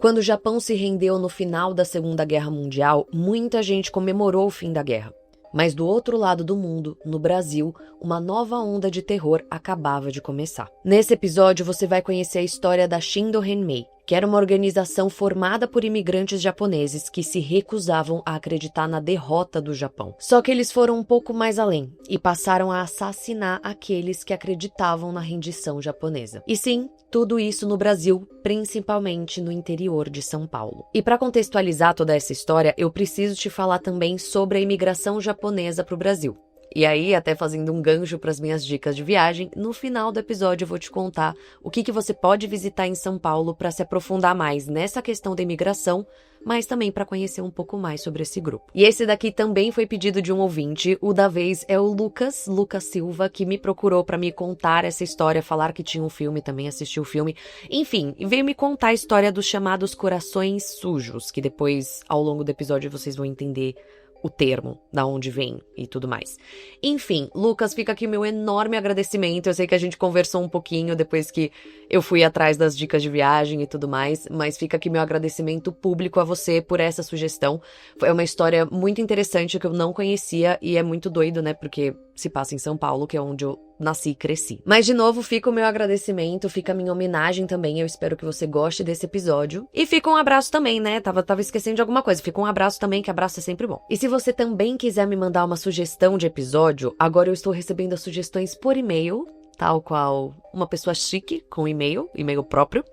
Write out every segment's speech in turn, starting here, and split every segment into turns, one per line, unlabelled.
Quando o Japão se rendeu no final da Segunda Guerra Mundial, muita gente comemorou o fim da guerra. Mas do outro lado do mundo, no Brasil, uma nova onda de terror acabava de começar. Nesse episódio, você vai conhecer a história da Shindo Henmei, que era uma organização formada por imigrantes japoneses que se recusavam a acreditar na derrota do Japão. Só que eles foram um pouco mais além e passaram a assassinar aqueles que acreditavam na rendição japonesa. E sim, tudo isso no Brasil, principalmente no interior de São Paulo. E para contextualizar toda essa história, eu preciso te falar também sobre a imigração japonesa para o Brasil. E aí, até fazendo um gancho para as minhas dicas de viagem, no final do episódio eu vou te contar o que você pode visitar em São Paulo para se aprofundar mais nessa questão da imigração, mas também para conhecer um pouco mais sobre esse grupo. E esse daqui também foi pedido de um ouvinte, o da vez é o Lucas Silva, que me procurou para me contar essa história, falar que tinha um filme, também assistiu o filme, enfim, veio me contar a história dos chamados corações sujos, que depois, ao longo do episódio, vocês vão entender o termo, da onde vem e tudo mais. Enfim, Lucas, fica aqui meu enorme agradecimento. Eu sei que a gente conversou um pouquinho depois que eu fui atrás das dicas de viagem e tudo mais, mas fica aqui meu agradecimento público a você por essa sugestão. É uma história muito interessante que eu não conhecia e é muito doido, né? Porque se passa em São Paulo, que é onde eu nasci e cresci. Mas, de novo, fica o meu agradecimento, fica a minha homenagem também. Eu espero que você goste desse episódio. E fica um abraço também, né? Tava esquecendo de alguma coisa. Fica um abraço também, que abraço é sempre bom. E se você também quiser me mandar uma sugestão de episódio, agora eu estou recebendo as sugestões por e-mail, tal qual uma pessoa chique com e-mail próprio.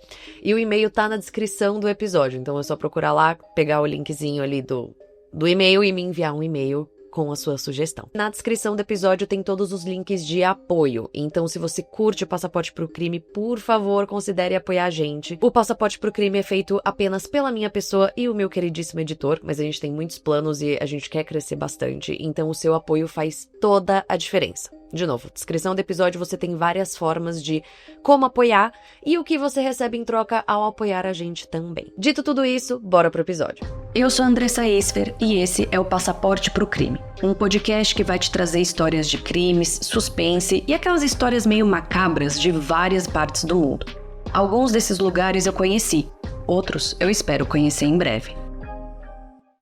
E o e-mail tá na descrição do episódio. Então é só procurar lá, pegar o linkzinho ali do e-mail e me enviar um e-mail com a sua sugestão. Na descrição do episódio tem todos os links de apoio, então se você curte o Passaporte pro Crime, por favor, considere apoiar a gente. O Passaporte pro Crime é feito apenas pela minha pessoa e o meu queridíssimo editor, mas a gente tem muitos planos e a gente quer crescer bastante, então o seu apoio faz toda a diferença. De novo, descrição do episódio você tem várias formas de como apoiar e o que você recebe em troca ao apoiar a gente também. Dito tudo isso, bora pro episódio.
Eu sou a Andressa Esfer e esse é o Passaporte pro Crime, um podcast que vai te trazer histórias de crimes, suspense e aquelas histórias meio macabras de várias partes do mundo. Alguns desses lugares eu conheci, outros eu espero conhecer em breve.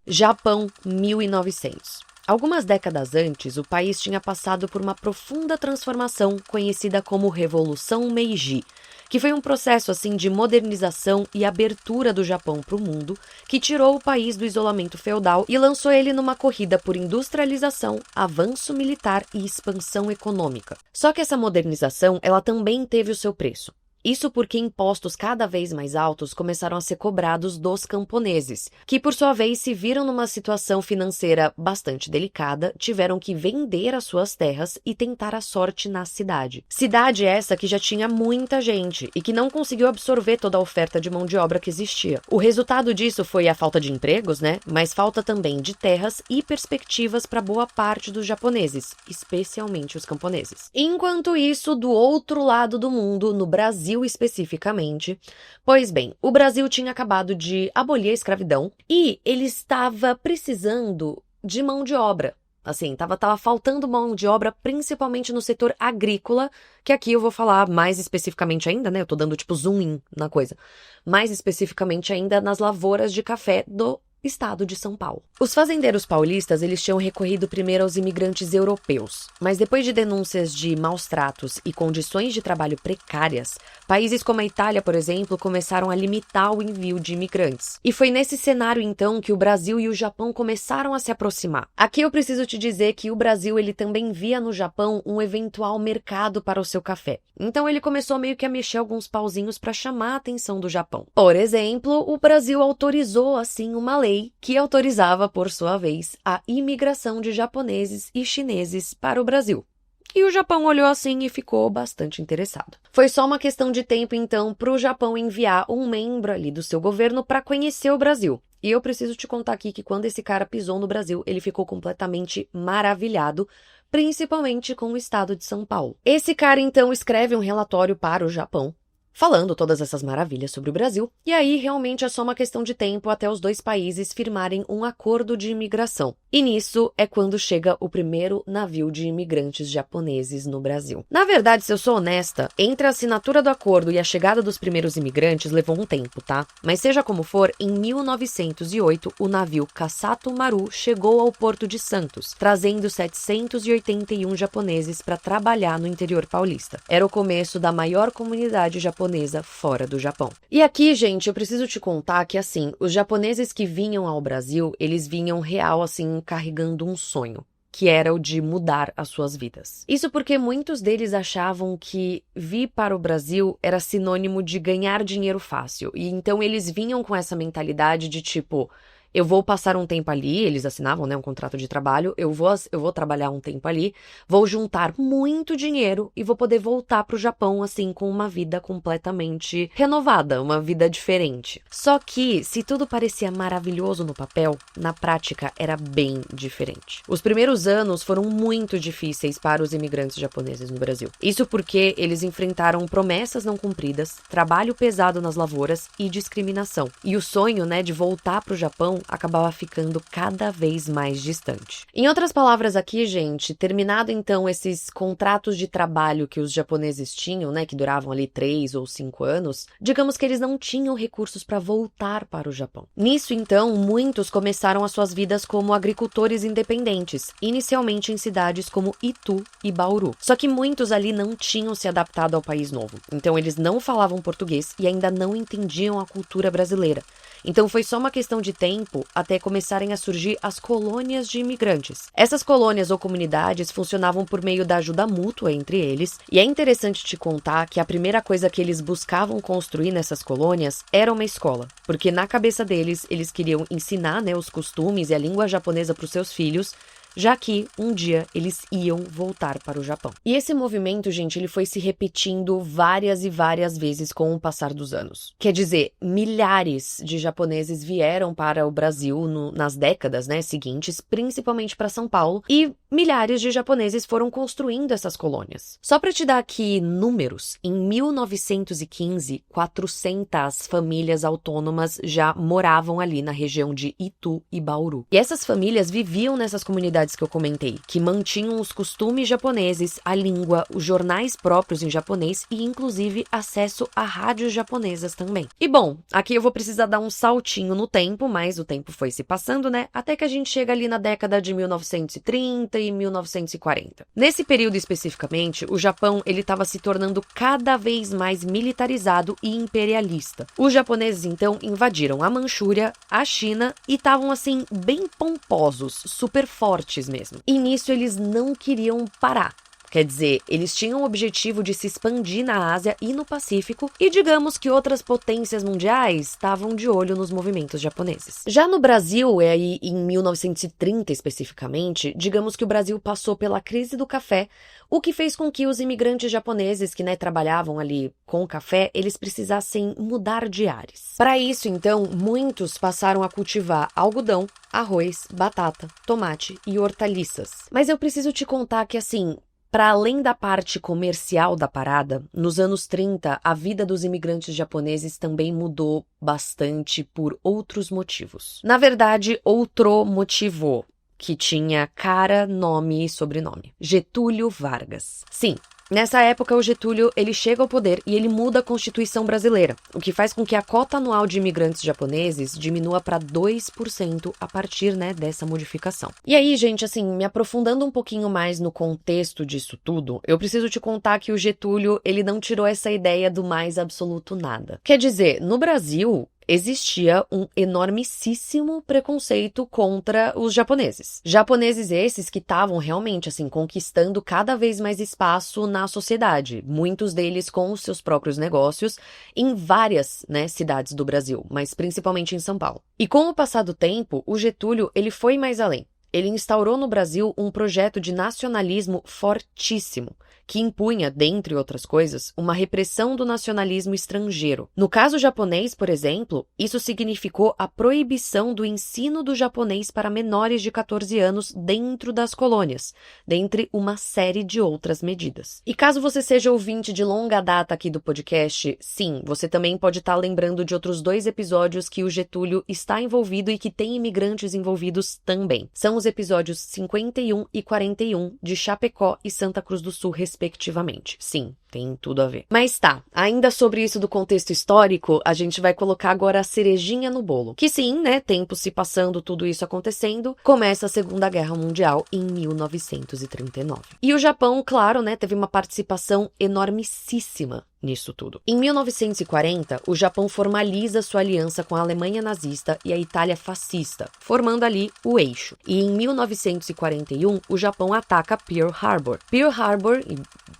Japão, 1900. Algumas décadas antes, o país tinha passado por uma profunda transformação conhecida como Revolução Meiji, que foi um processo assim de modernização e abertura do Japão para o mundo, que tirou o país do isolamento feudal e lançou ele numa corrida por industrialização, avanço militar e expansão econômica. Só que essa modernização, ela também teve o seu preço. Isso porque impostos cada vez mais altos começaram a ser cobrados dos camponeses, que por sua vez se viram numa situação financeira bastante delicada, tiveram que vender as suas terras e tentar a sorte na cidade. Cidade essa que já tinha muita gente e que não conseguiu absorver toda a oferta de mão de obra que existia. O resultado disso foi a falta de empregos, né? Mas falta também de terras e perspectivas para boa parte dos japoneses, especialmente os camponeses. Enquanto isso, do outro lado do mundo, no Brasil especificamente, pois bem, o Brasil tinha acabado de abolir a escravidão e ele estava precisando de mão de obra. Assim, tava faltando mão de obra, principalmente no setor agrícola, que aqui eu vou falar mais especificamente ainda, né? Eu tô dando tipo zoom in na coisa. Mais especificamente ainda nas lavouras de café do estado de São Paulo. Os fazendeiros paulistas, eles tinham recorrido primeiro aos imigrantes europeus, mas depois de denúncias de maus tratos e condições de trabalho precárias, países como a Itália, por exemplo, começaram a limitar o envio de imigrantes. E foi nesse cenário, então, que o Brasil e o Japão começaram a se aproximar. Aqui eu preciso te dizer que o Brasil, ele também via no Japão um eventual mercado para o seu café. Então ele começou meio que a mexer alguns pauzinhos para chamar a atenção do Japão. Por exemplo, o Brasil autorizou, assim, uma lei que autorizava, por sua vez, a imigração de japoneses e chineses para o Brasil. E o Japão olhou assim e ficou bastante interessado. Foi só uma questão de tempo, então, para o Japão enviar um membro ali do seu governo para conhecer o Brasil. E eu preciso te contar aqui que quando esse cara pisou no Brasil, ele ficou completamente maravilhado, principalmente com o estado de São Paulo. Esse cara, então, escreve um relatório para o Japão, falando todas essas maravilhas sobre o Brasil, e aí realmente é só uma questão de tempo até os dois países firmarem um acordo de imigração. E nisso é quando chega o primeiro navio de imigrantes japoneses no Brasil. Na verdade, se eu sou honesta, entre a assinatura do acordo e a chegada dos primeiros imigrantes levou um tempo, tá? Mas seja como for, em 1908, o navio Kasato Maru chegou ao porto de Santos, trazendo 781 japoneses para trabalhar no interior paulista. Era o começo da maior comunidade japonesa fora do Japão. E aqui, gente, eu preciso te contar que, assim, os japoneses que vinham ao Brasil, eles vinham real, assim, carregando um sonho, que era o de mudar as suas vidas. Isso porque muitos deles achavam que vir para o Brasil era sinônimo de ganhar dinheiro fácil. E então eles vinham com essa mentalidade de tipo, eu vou passar um tempo ali, eles assinavam, né, um contrato de trabalho, eu vou trabalhar um tempo ali, vou juntar muito dinheiro e vou poder voltar pro Japão, assim, com uma vida completamente renovada, uma vida diferente. Só que, se tudo parecia maravilhoso no papel, na prática era bem diferente. Os primeiros anos foram muito difíceis para os imigrantes japoneses no Brasil. Isso porque eles enfrentaram promessas não cumpridas, trabalho pesado nas lavouras e discriminação. E o sonho, né, de voltar pro Japão acabava ficando cada vez mais distante. Em outras palavras aqui, gente, terminado então esses contratos de trabalho que os japoneses tinham, né, que duravam ali 3 ou 5 anos, digamos que eles não tinham recursos para voltar para o Japão. Nisso, então, muitos começaram as suas vidas como agricultores independentes, inicialmente em cidades como Itu e Bauru. Só que muitos ali não tinham se adaptado ao país novo, então eles não falavam português e ainda não entendiam a cultura brasileira. Então foi só uma questão de tempo até começarem a surgir as colônias de imigrantes. Essas colônias ou comunidades funcionavam por meio da ajuda mútua entre eles, e é interessante te contar que a primeira coisa que eles buscavam construir nessas colônias era uma escola, porque na cabeça deles eles queriam ensinar, né, os costumes e a língua japonesa para os seus filhos, já que um dia eles iam voltar para o Japão. E esse movimento, gente, ele foi se repetindo várias e várias vezes com o passar dos anos. Quer dizer, milhares de japoneses vieram para o Brasil nas décadas, né, seguintes, principalmente para São Paulo, e milhares de japoneses foram construindo essas colônias. Só para te dar aqui números, em 1915, 400 famílias autônomas já moravam ali na região de Itu e Bauru. E essas famílias viviam nessas comunidades que eu comentei, que mantinham os costumes japoneses, a língua, os jornais próprios em japonês e, inclusive, acesso a rádios japonesas também. E bom, aqui eu vou precisar dar um saltinho no tempo, mas o tempo foi se passando, né? Até que a gente chega ali na década de 1930 e 1940. Nesse período especificamente, o Japão ele estava se tornando cada vez mais militarizado e imperialista. Os japoneses, então, invadiram a Manchúria, a China e estavam, assim, bem pomposos, super fortes mesmo. E nisso eles não queriam parar. Quer dizer, eles tinham o objetivo de se expandir na Ásia e no Pacífico, e digamos que outras potências mundiais estavam de olho nos movimentos japoneses. Já no Brasil, aí em 1930 especificamente, digamos que o Brasil passou pela crise do café, o que fez com que os imigrantes japoneses que, né, trabalhavam ali com o café, eles precisassem mudar de ares. Para isso, então, muitos passaram a cultivar algodão, arroz, batata, tomate e hortaliças. Mas eu preciso te contar que, assim, para além da parte comercial da parada, nos anos 30, a vida dos imigrantes japoneses também mudou bastante por outros motivos. Na verdade, outro motivo que tinha cara, nome e sobrenome. Getúlio Vargas. Sim. Nessa época, o Getúlio ele chega ao poder e ele muda a Constituição brasileira, o que faz com que a cota anual de imigrantes japoneses diminua para 2% a partir, né, dessa modificação. E aí, gente, assim, me aprofundando um pouquinho mais no contexto disso tudo, eu preciso te contar que o Getúlio ele não tirou essa ideia do mais absoluto nada. Quer dizer, no Brasil, existia um enormíssimo preconceito contra os japoneses. Japoneses esses que estavam realmente, assim, conquistando cada vez mais espaço na sociedade. Muitos deles com os seus próprios negócios em várias, né, cidades do Brasil, mas principalmente em São Paulo. E com o passar do tempo, o Getúlio, ele foi mais além. Ele instaurou no Brasil um projeto de nacionalismo fortíssimo, que impunha, dentre outras coisas, uma repressão do nacionalismo estrangeiro. No caso japonês, por exemplo, isso significou a proibição do ensino do japonês para menores de 14 anos dentro das colônias, dentre uma série de outras medidas. E caso você seja ouvinte de longa data aqui do podcast, sim, você também pode estar lembrando de outros 2 episódios que o Getúlio está envolvido e que tem imigrantes envolvidos também. São os episódios 51 e 41 de Chapecó e Santa Cruz do Sul, respectivamente. Sim, tem tudo a ver. Mas tá, ainda sobre isso do contexto histórico, a gente vai colocar agora a cerejinha no bolo. Que sim, né, tempo se passando, tudo isso acontecendo, começa a Segunda Guerra Mundial em 1939. E o Japão, claro, né, teve uma participação enormíssima nisso tudo. Em 1940, o Japão formaliza sua aliança com a Alemanha nazista e a Itália fascista, formando ali o eixo. E em 1941, o Japão ataca Pearl Harbor. Pearl Harbor,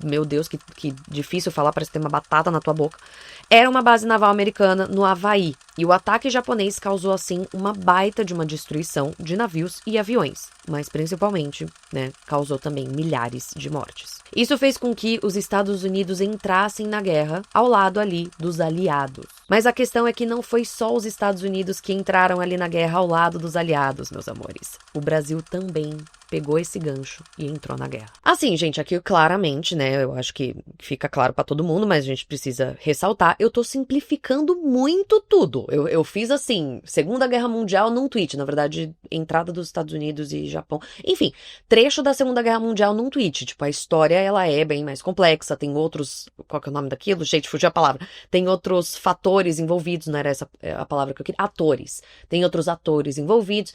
meu Deus, que difícil falar, parece ter uma batata na tua boca, era uma base naval americana no Havaí. E o ataque japonês causou, assim, uma baita de uma destruição de navios e aviões. Mas, principalmente, né, causou também milhares de mortes. Isso fez com que os Estados Unidos entrassem na guerra ao lado ali dos aliados. Mas a questão é que não foi só os Estados Unidos que entraram ali na guerra ao lado dos aliados, meus amores. O Brasil também pegou esse gancho e entrou na guerra. Assim, gente, aqui claramente, né, eu acho que fica claro pra todo mundo, mas a gente precisa ressaltar, eu tô simplificando muito tudo. Eu fiz, assim, Segunda Guerra Mundial num tweet, na verdade, entrada dos Estados Unidos e Japão. Enfim, trecho da Segunda Guerra Mundial num tweet. Tipo, a história, ela é bem mais complexa, tem outros... Qual que é o nome daquilo? Gente, fugiu a palavra. Tem outros fatores envolvidos, não era essa a palavra que eu queria? Atores. Tem outros atores envolvidos.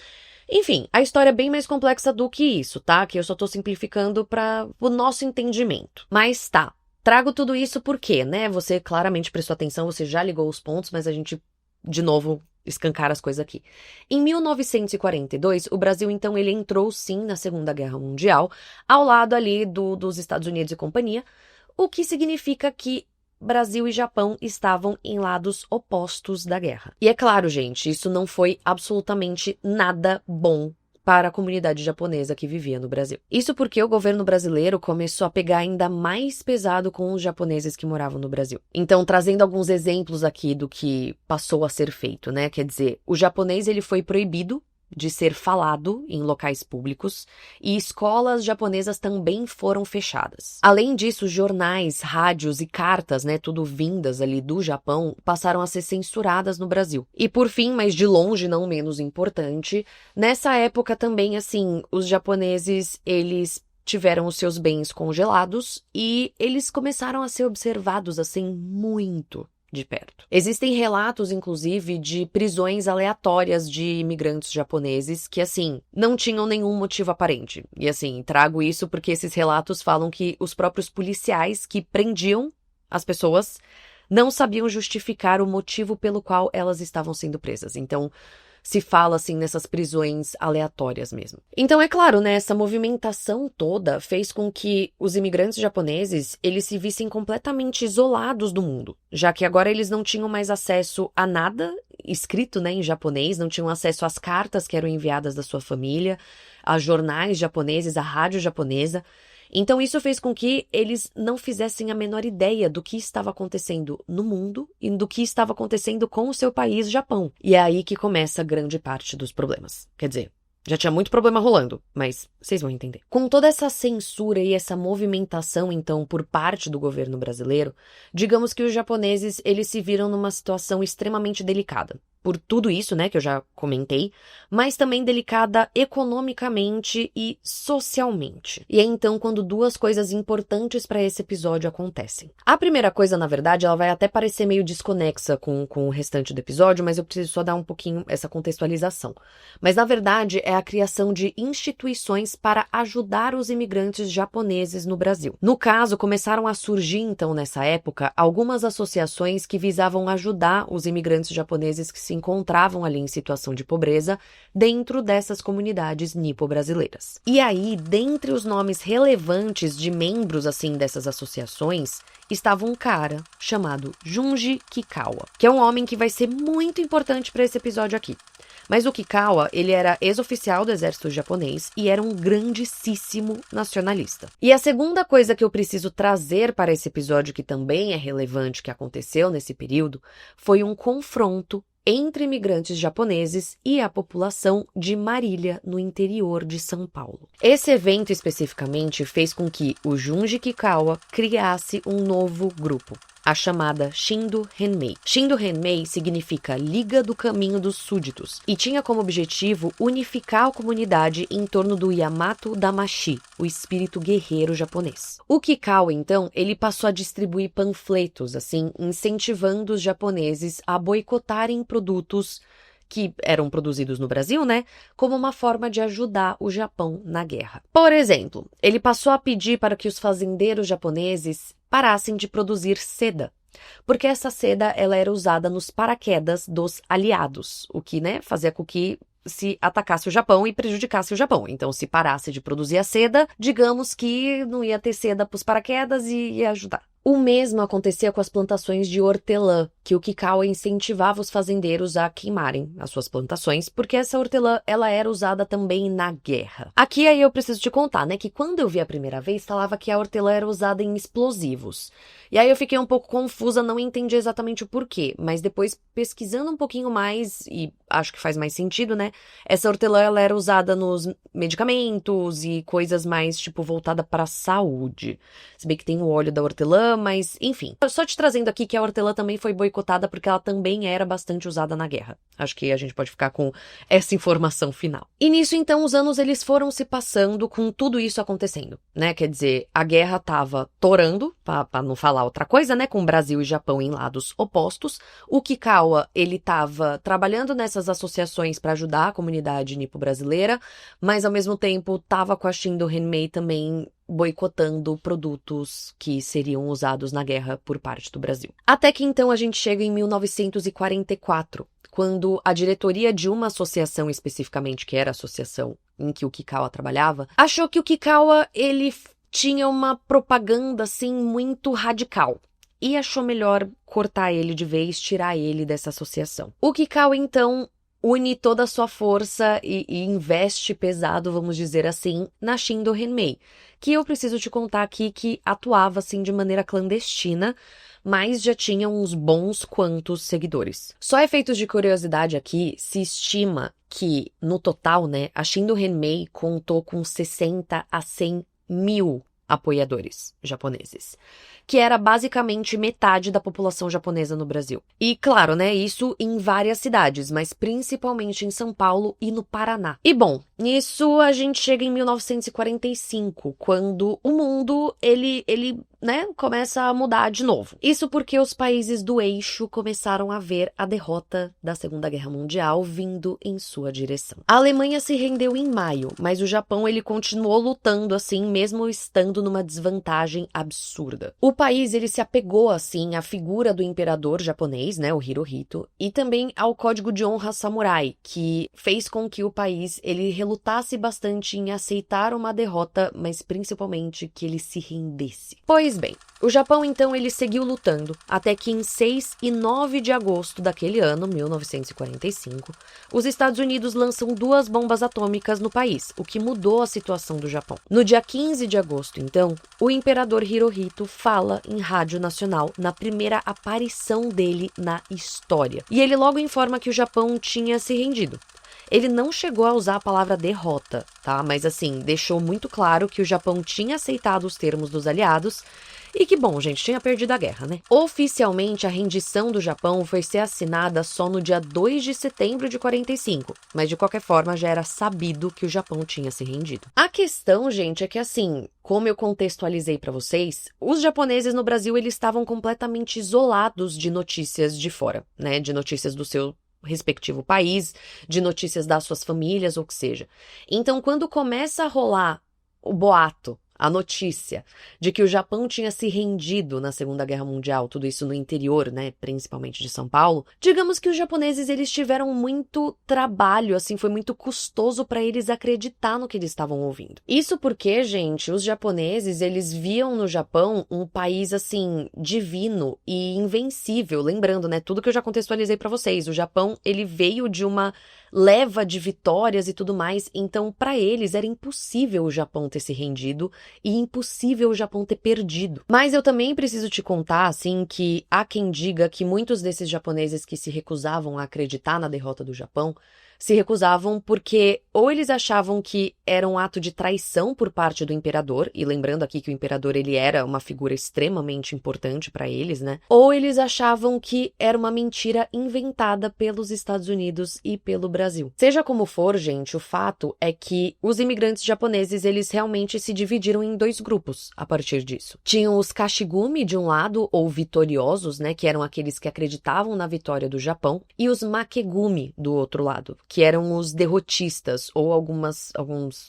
Enfim, a história é bem mais complexa do que isso, tá? Que eu só tô simplificando para o nosso entendimento. Mas tá, trago tudo isso porque, né? Você claramente prestou atenção, você já ligou os pontos, mas a gente, de novo, escancara as coisas aqui. Em 1942, o Brasil, então, ele entrou sim na Segunda Guerra Mundial, ao lado ali dos Estados Unidos e companhia, o que significa que Brasil e Japão estavam em lados opostos da guerra. E é claro, gente, isso não foi absolutamente nada bom para a comunidade japonesa que vivia no Brasil. Isso porque o governo brasileiro começou a pegar ainda mais pesado com os japoneses que moravam no Brasil. Então, trazendo alguns exemplos aqui do que passou a ser feito, né? Quer dizer, o japonês ele foi proibido de ser falado em locais públicos e escolas japonesas também foram fechadas. Além disso, jornais, rádios e cartas, né, tudo vindas ali do Japão, passaram a ser censuradas no Brasil. E por fim, mas de longe não menos importante, nessa época também, assim, os japoneses, eles tiveram os seus bens congelados e eles começaram a ser observados, assim, muito de perto. Existem relatos, inclusive, de prisões aleatórias de imigrantes japoneses que, assim, não tinham nenhum motivo aparente. E, assim, trago isso porque esses relatos falam que os próprios policiais que prendiam as pessoas não sabiam justificar o motivo pelo qual elas estavam sendo presas. Então, se fala, assim, nessas prisões aleatórias mesmo. Então, é claro, né, essa movimentação toda fez com que os imigrantes japoneses, eles se vissem completamente isolados do mundo, já que agora eles não tinham mais acesso a nada escrito, né, em japonês, não tinham acesso às cartas que eram enviadas da sua família, a jornais japoneses, a rádio japonesa. Então, isso fez com que eles não fizessem a menor ideia do que estava acontecendo no mundo e do que estava acontecendo com o seu país, Japão. E é aí que começa grande parte dos problemas. Quer dizer, já tinha muito problema rolando, mas vocês vão entender. Com toda essa censura e essa movimentação, então, por parte do governo brasileiro, digamos que os japoneses, eles se viram numa situação extremamente delicada. Por tudo isso, né, que eu já comentei, mas também delicada economicamente e socialmente. E é então quando duas coisas importantes para esse episódio acontecem. A primeira coisa, na verdade, ela vai até parecer meio desconexa com o restante do episódio, mas eu preciso só dar um pouquinho essa contextualização. Mas, na verdade, é a criação de instituições para ajudar os imigrantes japoneses no Brasil. No caso, começaram a surgir, então, nessa época, algumas associações que visavam ajudar os imigrantes japoneses que se encontravam ali em situação situação de pobreza dentro dessas comunidades nipo-brasileiras. E aí, dentre os nomes relevantes de membros assim dessas associações, estava um cara chamado Junji Kikawa, que é um homem que vai ser muito importante para esse episódio aqui. Mas o Kikawa, ele era ex-oficial do exército japonês e era um grandíssimo nacionalista. E a segunda coisa que eu preciso trazer para esse episódio, que também é relevante, que aconteceu nesse período, foi um confronto entre imigrantes japoneses e a população de Marília, no interior de São Paulo. Esse evento especificamente fez com que o Junji Kikawa criasse um novo grupo, a chamada Shindo Henmei. Shindo Henmei significa Liga do Caminho dos Súditos e tinha como objetivo unificar a comunidade em torno do Yamato Damashi, o espírito guerreiro japonês. O Kikawa, então, ele passou a distribuir panfletos, assim, incentivando os japoneses a boicotarem produtos que eram produzidos no Brasil, né, como uma forma de ajudar o Japão na guerra. Por exemplo, ele passou a pedir para que os fazendeiros japoneses parassem de produzir seda, porque essa seda ela era usada nos paraquedas dos aliados, o que, né, fazia com que se atacasse o Japão e prejudicasse o Japão. Então, se parasse de produzir a seda, digamos que não ia ter seda para os paraquedas e ia ajudar. O mesmo acontecia com as plantações de hortelã, que o Kikawa incentivava os fazendeiros a queimarem as suas plantações, porque essa hortelã, ela era usada também na guerra. Aqui aí eu preciso te contar, né, que quando eu vi a primeira vez, falava que a hortelã era usada em explosivos. E aí eu fiquei um pouco confusa, não entendi exatamente o porquê, mas depois pesquisando um pouquinho mais, e acho que faz mais sentido, né, essa hortelã, ela era usada nos medicamentos e coisas mais, tipo, voltada para a saúde. Se bem que tem o óleo da hortelã, mas, enfim. Só te trazendo aqui que a hortelã também foi boicotada porque ela também era bastante usada na guerra. Acho que a gente pode ficar com essa informação final. E nisso, então, os anos eles foram se passando com tudo isso acontecendo, né? Quer dizer, a guerra tava torando, pra não falar outra coisa, né? Com Brasil e Japão em lados opostos. O Kikawa, ele tava trabalhando nessas associações para ajudar a comunidade nipo-brasileira, mas ao mesmo tempo tava com a Shindo Henmei também boicotando produtos que seriam usados na guerra por parte do Brasil. Até que então a gente chega em 1944, quando a diretoria de uma associação especificamente, que era a associação em que o Kikawa trabalhava, achou que o Kikawa, ele tinha uma propaganda, assim, muito radical. E achou melhor cortar ele de vez, tirar ele dessa associação. O Kikawa, então, une toda a sua força e investe pesado, vamos dizer assim, na Shindo Henmei, que eu preciso te contar aqui que atuava assim de maneira clandestina, mas já tinha uns bons quantos seguidores. Só efeitos de curiosidade aqui, se estima que, no total, né, a Shindo Henmei contou com 60 a 100 mil apoiadores japoneses, que era basicamente metade da população japonesa no Brasil. E claro, né, isso em várias cidades, mas principalmente em São Paulo e no Paraná. E bom, nisso a gente chega em 1945, quando o mundo, ele né, começa a mudar de novo. Isso porque os países do eixo começaram a ver a derrota da Segunda Guerra Mundial vindo em sua direção. A Alemanha se rendeu em maio, mas o Japão, ele continuou lutando assim, mesmo estando numa desvantagem absurda. O país, ele se apegou assim à figura do imperador japonês, né, o Hirohito, e também ao código de honra samurai, que fez com que o país, ele relutasse bastante em aceitar uma derrota, mas principalmente que ele se rendesse. Pois bem, o Japão então ele seguiu lutando até que em 6 e 9 de agosto daquele ano, 1945, os Estados Unidos lançam 2 bombas atômicas no país, o que mudou a situação do Japão. No dia 15 de agosto, então, o imperador Hirohito fala em rádio nacional na primeira aparição dele na história. E ele logo informa que o Japão tinha se rendido. Ele não chegou a usar a palavra derrota, tá? Mas assim, deixou muito claro que o Japão tinha aceitado os termos dos aliados e que, bom, gente, tinha perdido a guerra, né? Oficialmente, a rendição do Japão foi ser assinada só no dia 2 de setembro de 45, mas de qualquer forma já era sabido que o Japão tinha se rendido. A questão, gente, é que assim, como eu contextualizei pra vocês, os japoneses no Brasil, eles estavam completamente isolados de notícias de fora, né? De notícias do seu respectivo país, de notícias das suas famílias ou o que seja. Então, quando começa a rolar o boato, a notícia de que o Japão tinha se rendido na Segunda Guerra Mundial, tudo isso no interior, né, principalmente de São Paulo, digamos que os japoneses, eles tiveram muito trabalho, assim, foi muito custoso para eles acreditar no que eles estavam ouvindo. Isso porque, gente, os japoneses, eles viam no Japão um país, assim, divino e invencível, lembrando, né, tudo que eu já contextualizei para vocês, o Japão, ele veio de uma leva de vitórias e tudo mais, então para eles era impossível o Japão ter se rendido e impossível o Japão ter perdido. Mas eu também preciso te contar, assim, que há quem diga que muitos desses japoneses que se recusavam a acreditar na derrota do Japão se recusavam porque ou eles achavam que era um ato de traição por parte do imperador, e lembrando aqui que o imperador ele era uma figura extremamente importante para eles, né? Ou eles achavam que era uma mentira inventada pelos Estados Unidos e pelo Brasil. Seja como for, gente, o fato é que os imigrantes japoneses, eles realmente se dividiram em dois grupos a partir disso. Tinham os Kashigumi de um lado, ou vitoriosos, né, que eram aqueles que acreditavam na vitória do Japão, e os Makegumi do outro lado, que eram os derrotistas, ou alguns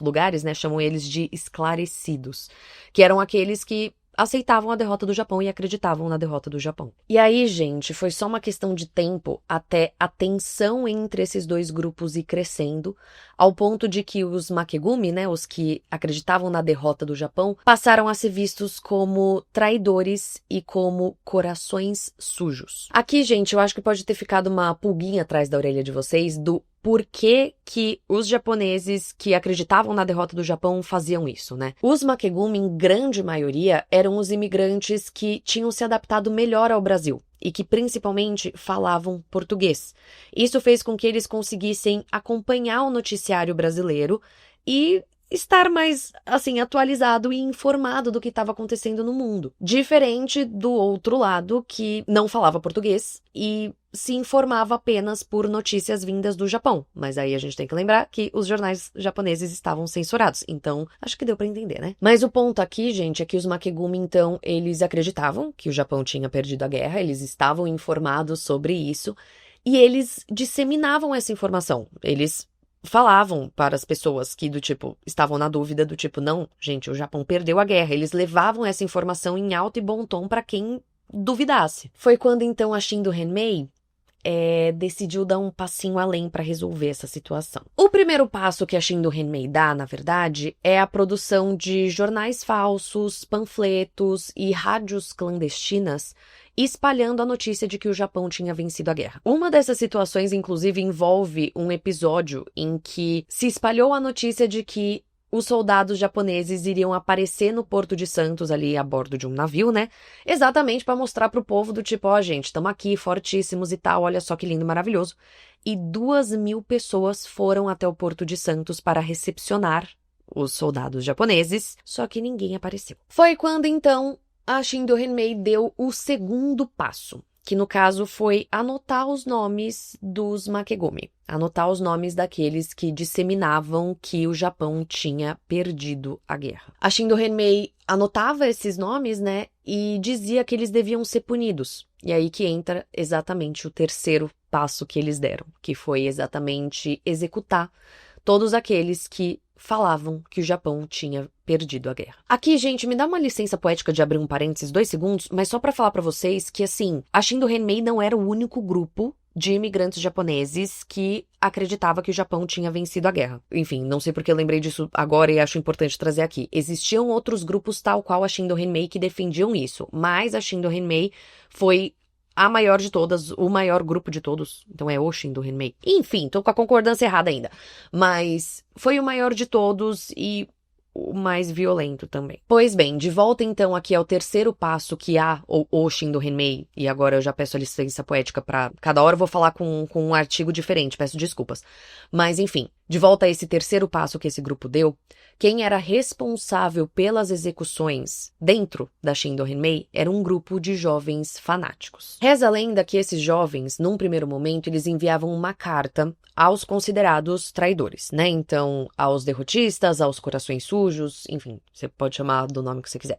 lugares, né, chamam eles de esclarecidos, que eram aqueles que aceitavam a derrota do Japão e acreditavam na derrota do Japão. E aí, gente, foi só uma questão de tempo até a tensão entre esses dois grupos ir crescendo, ao ponto de que os Makegumi, né, os que acreditavam na derrota do Japão, passaram a ser vistos como traidores e como corações sujos. Aqui, gente, eu acho que pode ter ficado uma pulguinha atrás da orelha de vocês do por que que os japoneses que acreditavam na derrota do Japão faziam isso, né? Os Makegumi, em grande maioria, eram os imigrantes que tinham se adaptado melhor ao Brasil e que principalmente falavam português. Isso fez com que eles conseguissem acompanhar o noticiário brasileiro e estar mais, assim, atualizado e informado do que estava acontecendo no mundo. Diferente do outro lado, que não falava português e se informava apenas por notícias vindas do Japão. Mas aí a gente tem que lembrar que os jornais japoneses estavam censurados. Então, acho que deu pra entender, né? Mas o ponto aqui, gente, é que os Makegumi, então, eles acreditavam que o Japão tinha perdido a guerra, eles estavam informados sobre isso e eles disseminavam essa informação. Eles falavam para as pessoas que, do tipo, estavam na dúvida, do tipo, não, gente, o Japão perdeu a guerra. Eles levavam essa informação em alto e bom tom para quem duvidasse. Foi quando, então, a Shindo Henmei decidiu dar um passinho além para resolver essa situação. O primeiro passo que a Shindo Henmei dá, na verdade, é a produção de jornais falsos, panfletos e rádios clandestinas espalhando a notícia de que o Japão tinha vencido a guerra. Uma dessas situações, inclusive, envolve um episódio em que se espalhou a notícia de que os soldados japoneses iriam aparecer no Porto de Santos, ali a bordo de um navio, né? Exatamente para mostrar pro povo do tipo, ó, gente, estamos aqui, fortíssimos e tal, olha só que lindo, maravilhoso. E 2.000 pessoas foram até o Porto de Santos para recepcionar os soldados japoneses, só que ninguém apareceu. Foi quando, então, a Shindo Henmei deu o segundo passo, que no caso foi anotar os nomes dos Makegumi, anotar os nomes daqueles que disseminavam que o Japão tinha perdido a guerra. A Shindo Henmei anotava esses nomes, né, e dizia que eles deviam ser punidos. E aí que entra exatamente o terceiro passo que eles deram, que foi exatamente executar todos aqueles que falavam que o Japão tinha perdido a guerra. Aqui, gente, me dá uma licença poética de abrir um parênteses 2 segundos, mas só pra falar pra vocês que, assim, a Shindo Henmei não era o único grupo de imigrantes japoneses que acreditava que o Japão tinha vencido a guerra. Enfim, não sei porque eu lembrei disso agora e acho importante trazer aqui. Existiam outros grupos tal qual a Shindo Henmei que defendiam isso, mas a Shindo Henmei foi a maior de todas, o maior grupo de todos. Então é o Shindo Henmei. Enfim, tô com a concordância errada ainda. Mas foi o maior de todos e o mais violento também. Pois bem, de volta então aqui ao terceiro passo que há, ou o Shindo Henmei, e agora eu já peço a licença poética pra... Cada hora eu vou falar com um artigo diferente, peço desculpas. Mas enfim, de volta a esse terceiro passo que esse grupo deu, quem era responsável pelas execuções dentro da Shindo Henmei era um grupo de jovens fanáticos. Reza a lenda que esses jovens, num primeiro momento, eles enviavam uma carta aos considerados traidores, né? Então, aos derrotistas, aos corações sujos, enfim, você pode chamar do nome que você quiser.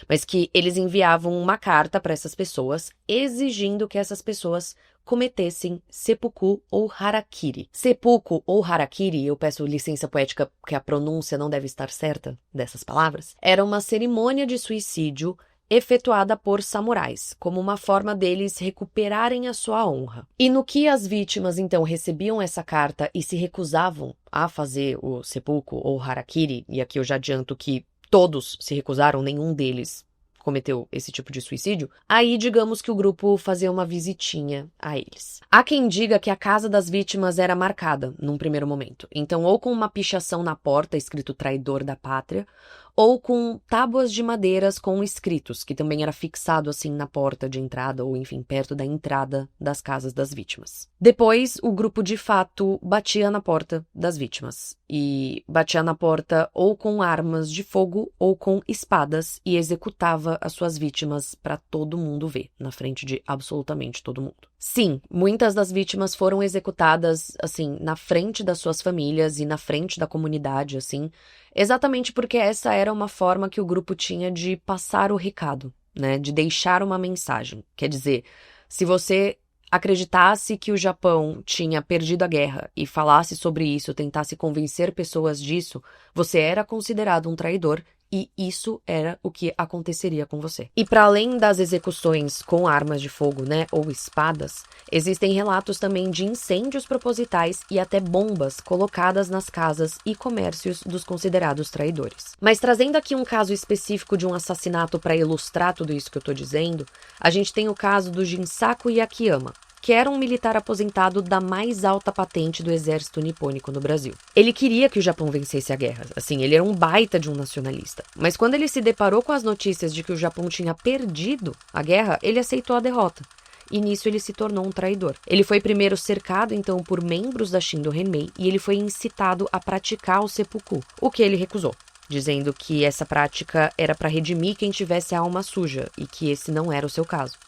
Mas que eles enviavam uma carta para essas pessoas, exigindo que essas pessoas cometessem seppuku ou harakiri. Seppuku ou harakiri, eu peço licença poética porque a pronúncia não deve estar certa dessas palavras, era uma cerimônia de suicídio efetuada por samurais, como uma forma deles recuperarem a sua honra. E no que as vítimas, então, recebiam essa carta e se recusavam a fazer o seppuku ou harakiri, e aqui eu já adianto que todos se recusaram, nenhum deles cometeu esse tipo de suicídio, aí digamos que o grupo fazia uma visitinha a eles. Há quem diga que a casa das vítimas era marcada num primeiro momento, então ou com uma pichação na porta escrito traidor da pátria, ou com tábuas de madeiras com escritos, que também era fixado assim na porta de entrada, ou enfim, perto da entrada das casas das vítimas. Depois, o grupo de fato batia na porta das vítimas, e batia na porta ou com armas de fogo ou com espadas, e executava as suas vítimas para todo mundo ver, na frente de absolutamente todo mundo. Sim, muitas das vítimas foram executadas, assim, na frente das suas famílias e na frente da comunidade, assim, exatamente porque essa era uma forma que o grupo tinha de passar o recado, né, de deixar uma mensagem. Quer dizer, se você acreditasse que o Japão tinha perdido a guerra e falasse sobre isso, tentasse convencer pessoas disso, você era considerado um traidor. E isso era o que aconteceria com você. E para além das execuções com armas de fogo, né, ou espadas, existem relatos também de incêndios propositais e até bombas colocadas nas casas e comércios dos considerados traidores. Mas trazendo aqui um caso específico de um assassinato para ilustrar tudo isso que eu tô dizendo, a gente tem o caso do Jinsaku Yakiyama, que era um militar aposentado da mais alta patente do exército nipônico no Brasil. Ele queria que o Japão vencesse a guerra, assim, ele era um baita de um nacionalista. Mas quando ele se deparou com as notícias de que o Japão tinha perdido a guerra, ele aceitou a derrota. E nisso ele se tornou um traidor. Ele foi primeiro cercado, então, por membros da Shindo Henmei e ele foi incitado a praticar o seppuku, o que ele recusou, dizendo que essa prática era para redimir quem tivesse a alma suja e que esse não era o seu caso.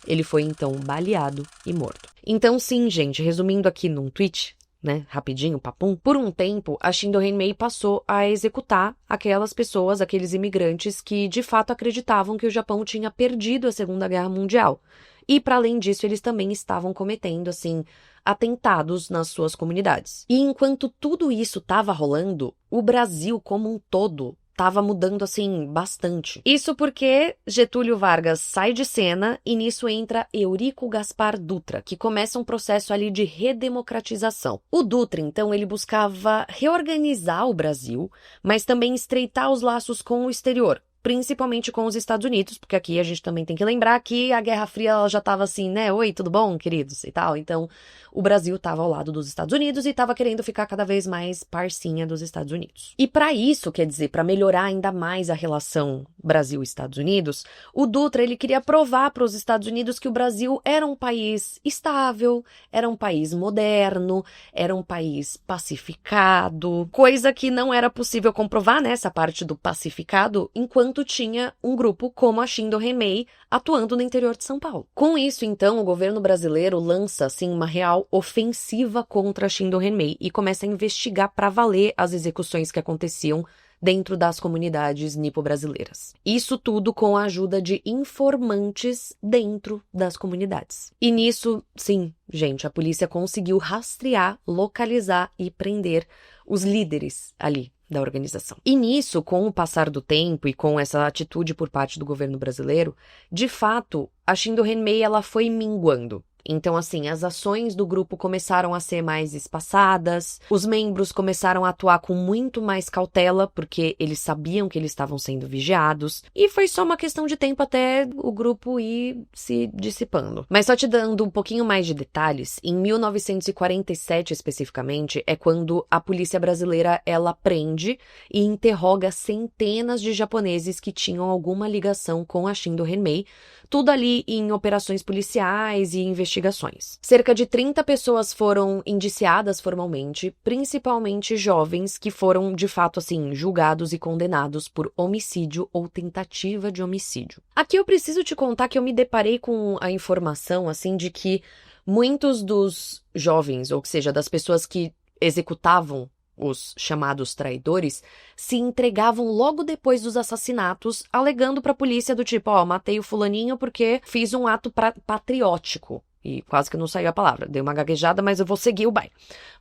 Ele foi, então, baleado e morto. Então, sim, gente, resumindo aqui num tweet, né, rapidinho, papum, por um tempo, a Shindo Henmei passou a executar aquelas pessoas, aqueles imigrantes que, de fato, acreditavam que o Japão tinha perdido a Segunda Guerra Mundial. E, para além disso, eles também estavam cometendo, assim, atentados nas suas comunidades. E enquanto tudo isso estava rolando, o Brasil como um todo estava mudando, assim, bastante. Isso porque Getúlio Vargas sai de cena e nisso entra Eurico Gaspar Dutra, que começa um processo ali de redemocratização. O Dutra, então, ele buscava reorganizar o Brasil, mas também estreitar os laços com o exterior, principalmente com os Estados Unidos, porque aqui a gente também tem que lembrar que a Guerra Fria ela já estava assim, né? Oi, tudo bom, queridos? E tal. Então, o Brasil estava ao lado dos Estados Unidos e estava querendo ficar cada vez mais parcinha dos Estados Unidos. E para isso, quer dizer, para melhorar ainda mais a relação Brasil-Estados Unidos, o Dutra ele queria provar para os Estados Unidos que o Brasil era um país estável, era um país moderno, era um país pacificado, coisa que não era possível comprovar nessa parte do pacificado enquanto tinha um grupo como a Shindo Henmei atuando no interior de São Paulo. Com isso, então, o governo brasileiro lança, assim, uma real ofensiva contra a Shindo Henmei e começa a investigar para valer as execuções que aconteciam dentro das comunidades nipo-brasileiras. Isso tudo com a ajuda de informantes dentro das comunidades. E nisso, sim, gente, a polícia conseguiu rastrear, localizar e prender os líderes ali da organização. E nisso, com o passar do tempo e com essa atitude por parte do governo brasileiro, de fato, a Shindo Henmei ela foi minguando. Então, assim, as ações do grupo começaram a ser mais espaçadas, os membros começaram a atuar com muito mais cautela, porque eles sabiam que eles estavam sendo vigiados, e foi só uma questão de tempo até o grupo ir se dissipando. Mas só te dando um pouquinho mais de detalhes, em 1947 especificamente, é quando a polícia brasileira ela prende e interroga centenas de japoneses que tinham alguma ligação com a Shindo Henmei, tudo ali em operações policiais e investigações. Cerca de 30 pessoas foram indiciadas formalmente, principalmente jovens que foram, de fato, assim, julgados e condenados por homicídio ou tentativa de homicídio. Aqui eu preciso te contar que eu me deparei com a informação, assim, de que muitos dos jovens, ou seja, das pessoas que executavam os chamados traidores, se entregavam logo depois dos assassinatos, alegando para a polícia do tipo, matei o fulaninho porque fiz um ato patriótico. E quase que não saiu a palavra. Dei uma gaguejada, mas eu vou seguir o baile.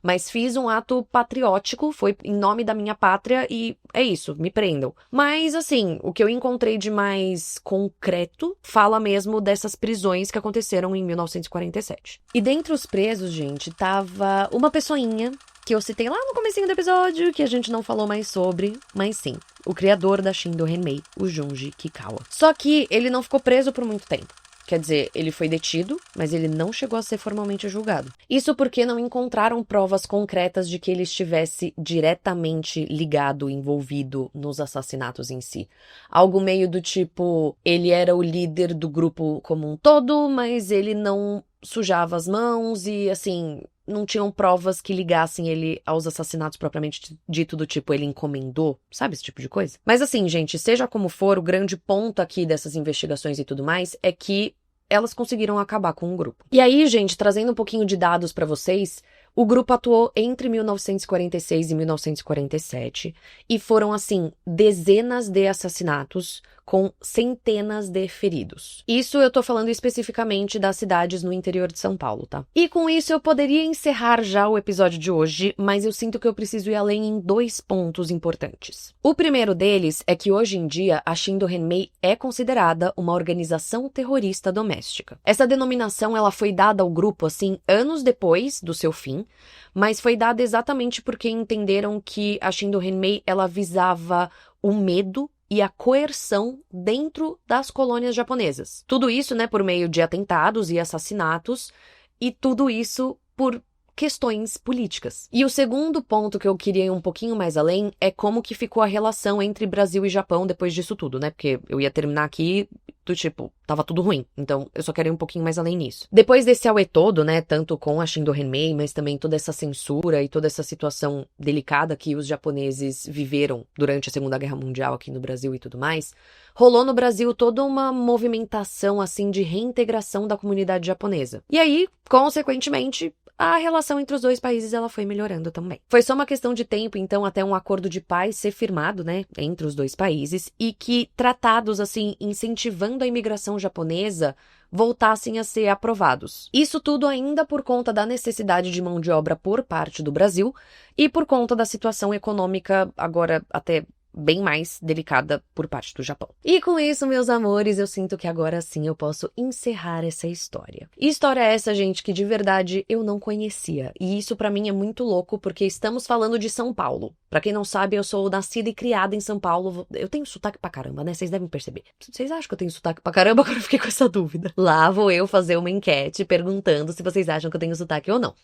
Mas fiz um ato patriótico, foi em nome da minha pátria e é isso, me prendam. Mas, assim, o que eu encontrei de mais concreto fala mesmo dessas prisões que aconteceram em 1947. E dentre os presos, gente, tava uma pessoinha que eu citei lá no comecinho do episódio, que a gente não falou mais sobre, mas sim, o criador da Shindo Henmei, o Junji Kikawa. Só que ele não ficou preso por muito tempo. Quer dizer, ele foi detido, mas ele não chegou a ser formalmente julgado. Isso porque não encontraram provas concretas de que ele estivesse diretamente ligado, envolvido nos assassinatos em si. Algo meio do tipo, ele era o líder do grupo como um todo, mas ele não sujava as mãos e, assim, não tinham provas que ligassem ele aos assassinatos propriamente dito, do tipo, ele encomendou, sabe, esse tipo de coisa? Mas assim, gente, seja como for, o grande ponto aqui dessas investigações e tudo mais é que elas conseguiram acabar com o grupo. E aí, gente, trazendo um pouquinho de dados pra vocês, o grupo atuou entre 1946 e 1947 e foram, assim, dezenas de assassinatos com centenas de feridos. Isso eu tô falando especificamente das cidades no interior de São Paulo, tá? E com isso eu poderia encerrar já o episódio de hoje, mas eu sinto que eu preciso ir além em 2 pontos importantes. O primeiro deles é que hoje em dia a Shindo Henmei é considerada uma organização terrorista doméstica. Essa denominação ela foi dada ao grupo assim anos depois do seu fim, mas foi dada exatamente porque entenderam que a Shindo Henmei ela visava o medo e a coerção dentro das colônias japonesas. Tudo isso, né, por meio de atentados e assassinatos, e tudo isso por questões políticas. E o segundo ponto que eu queria ir um pouquinho mais além é como que ficou a relação entre Brasil e Japão depois disso tudo, né? Porque eu ia terminar aqui do tipo, tava tudo ruim. Então, eu só quero ir um pouquinho mais além nisso. Depois desse auê todo, né, tanto com a Shindo Henmei, mas também toda essa censura e toda essa situação delicada que os japoneses viveram durante a Segunda Guerra Mundial aqui no Brasil e tudo mais, rolou no Brasil toda uma movimentação, assim, de reintegração da comunidade japonesa. E aí, consequentemente, a relação entre os dois países ela foi melhorando também. Foi só uma questão de tempo, então, até um acordo de paz ser firmado, né, entre os dois países, e que tratados, assim, incentivando a imigração japonesa voltassem a ser aprovados. Isso tudo ainda por conta da necessidade de mão de obra por parte do Brasil e por conta da situação econômica agora até bem mais delicada por parte do Japão. E com isso, meus amores, eu sinto que agora sim eu posso encerrar essa história. E história é essa, gente, que de verdade eu não conhecia. E isso pra mim é muito louco, porque estamos falando de São Paulo. Pra quem não sabe, eu sou nascida e criada em São Paulo. Eu tenho sotaque pra caramba, né? Vocês devem perceber. Vocês acham que eu tenho sotaque pra caramba? Agora eu fiquei com essa dúvida. Lá vou eu fazer uma enquete perguntando se vocês acham que eu tenho sotaque ou não.